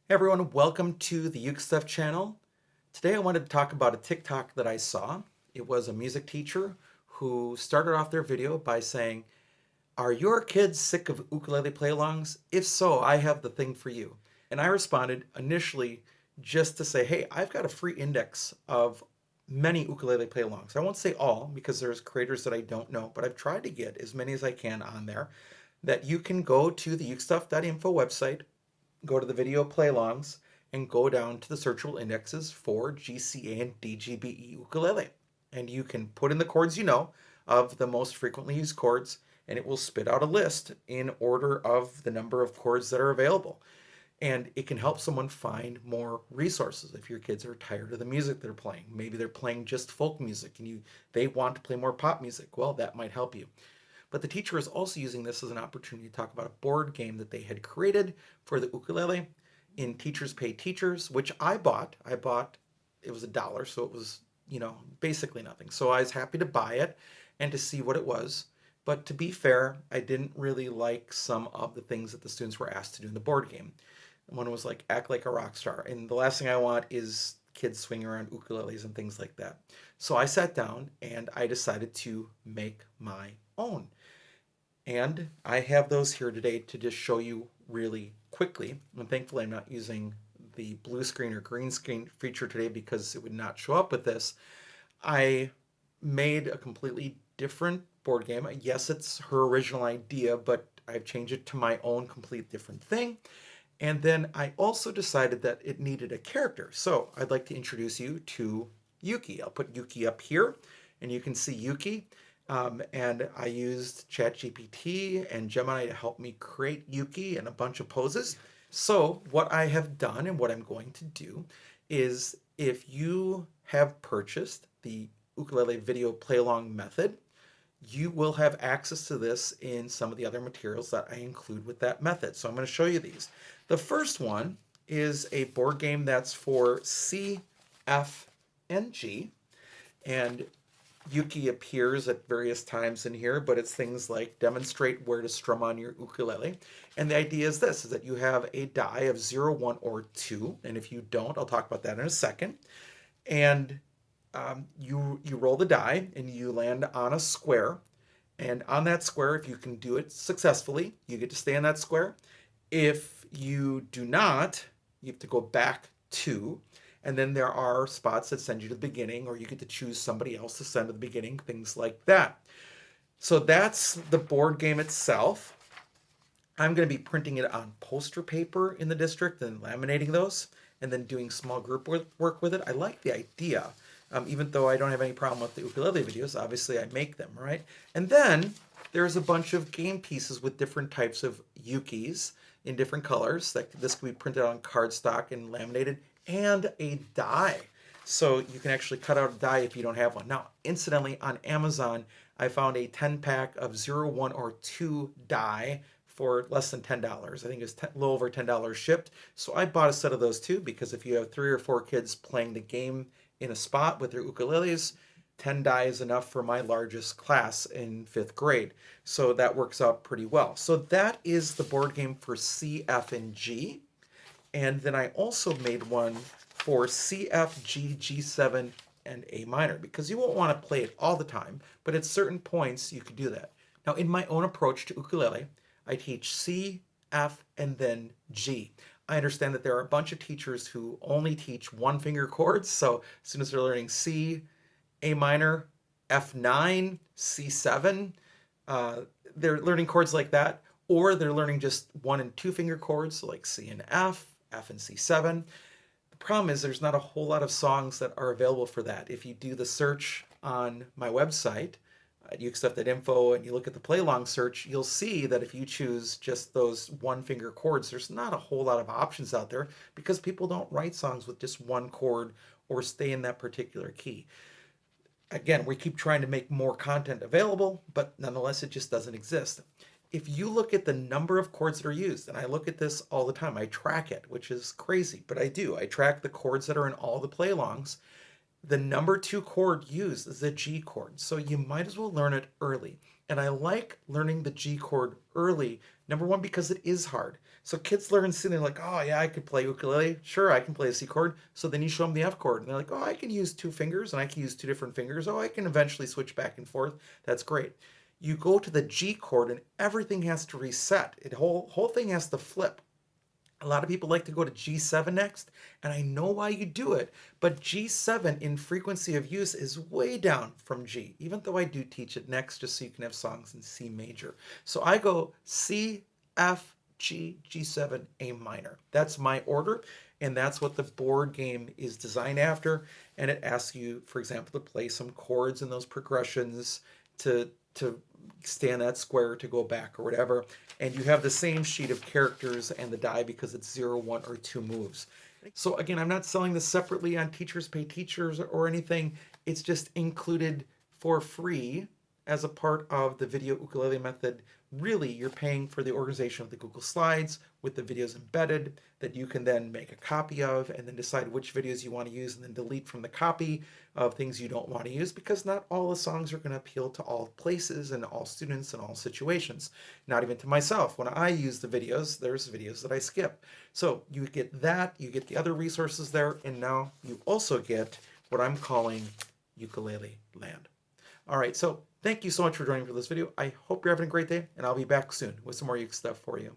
Hey everyone, welcome to the Uke Stuff channel. Today I wanted to talk about a TikTok that I saw. It was a music teacher who started off their video by saying, "Are your kids sick of ukulele play-alongs? If so, I have the thing for you." And I responded initially just to say, hey, I've got a free index of many ukulele play-alongs. I won't say all because there's creators that I don't know, but I've tried to get as many as I can on there that you can go to the ukestuff.info website, go to the video playlongs, and go down to the searchable indexes for GCA and DGBE ukulele. And you can put in the chords you know of the most frequently used chords, and it will spit out a list in order of the number of chords that are available. And it can help someone find more resources if your kids are tired of the music they're playing. Maybe they're playing just folk music and they want to play more pop music. Well, that might help you. But the teacher is also using this as an opportunity to talk about a board game that they had created for the ukulele in Teachers Pay Teachers, which I bought. It was $1, so it was, basically nothing. So I was happy to buy it and to see what it was. But to be fair, I didn't really like some of the things that the students were asked to do in the board game. One was like act like a rock star. And the last thing I want is kids swinging around ukuleles and things like that. So I sat down and I decided to make my own. And I have those here today to just show you really quickly. And thankfully I'm not using the blue screen or green screen feature today because it would not show up with this. I made a completely different board game. Yes, it's her original idea, but I've changed it to my own complete different thing. And then I also decided that it needed a character. So I'd like to introduce you to Yuki. I'll put Yuki up here and you can see Yuki. And I used ChatGPT and Gemini to help me create Yuki and a bunch of poses. So what I have done and what I'm going to do is if you have purchased the ukulele video play along method, you will have access to this in some of the other materials that I include with that method. So I'm going to show you these. The first one is a board game that's for C, F, and G. And Yuki appears at various times in here, but it's things like demonstrate where to strum on your ukulele. And the idea is this, is that you have a die of 0, 1, or 2. And if you don't, I'll talk about that in a second. And you roll the die and you land on a square. And on that square, if you can do it successfully, you get to stay in that square. If you do not, you have to go back 2. And then there are spots that send you to the beginning, or you get to choose somebody else to send to the beginning, things like that. So that's the board game itself. I'm going to be printing it on poster paper in the district and laminating those and then doing small group work with it. I like the idea. Even though I don't have any problem with the ukulele videos, obviously I make them, right? And then there's a bunch of game pieces with different types of Yukis in different colors. Like this can be printed on cardstock and laminated, and a die. So you can actually cut out a die if you don't have one. Now, incidentally, on Amazon, I found a 10-pack of 0, 1, or 2 die for less than $10. I think it's a little over $10 shipped. So I bought a set of those too, because if you have 3 or 4 kids playing the game in a spot with their ukuleles, 10 die is enough for my largest class in 5th grade. So that works out pretty well. So that is the board game for C, F, and G. And then I also made one for C, F, G, G7, and A minor, because you won't want to play it all the time, but at certain points you could do that. Now, in my own approach to ukulele, I teach C, F, and then G. I understand that there are a bunch of teachers who only teach one finger chords, so students are learning C, A minor, F9, C7. They're learning chords like that, or they're learning just 1 and 2 finger chords, so like C and F and C7. The problem is there's not a whole lot of songs that are available for that. If you do the search on my website, at ukestuff.info, and you look at the play along search, you'll see that if you choose just those 1 finger chords, there's not a whole lot of options out there because people don't write songs with just 1 chord or stay in that particular key. Again, we keep trying to make more content available, but nonetheless, it just doesn't exist. If you look at the number of chords that are used, and I look at this all the time, I track it, which is crazy, but I do. I track the chords that are in all the play-alongs. The number 2 chord used is the G chord, so you might as well learn it early. And I like learning the G chord early, Number one, because it is hard. So kids learn sitting like, oh yeah, I could play ukulele. Sure, I can play a C chord. So then you show them the F chord, and they're like, oh, I can use two fingers, and I can use two different fingers. Oh, I can eventually switch back and forth. That's great. You go to the G chord, and everything has to reset. It whole thing has to flip. A lot of people like to go to G7 next, and I know why you do it, but G7 in frequency of use is way down from G, even though I do teach it next just so you can have songs in C major. So I go C, F, G, G7, A minor. That's my order, and that's what the board game is designed after. And it asks you, for example, to play some chords in those progressions to stay on that square to go back or whatever. And you have the same sheet of characters and the die because it's 0, 1, or 2 moves. So again, I'm not selling this separately on Teachers Pay Teachers or anything. It's just included for free as a part of the video ukulele method. Really, you're paying for the organization of the Google Slides with the videos embedded that you can then make a copy of and then decide which videos you want to use and then delete from the copy of things you don't want to use, because not all the songs are going to appeal to all places and all students and all situations. Not even to myself. When I use the videos, there's videos that I skip. So you get that, you get the other resources there, and now you also get what I'm calling Ukulele Land. All right, so thank you so much for joining me for this video. I hope you're having a great day, and I'll be back soon with some more uke stuff for you.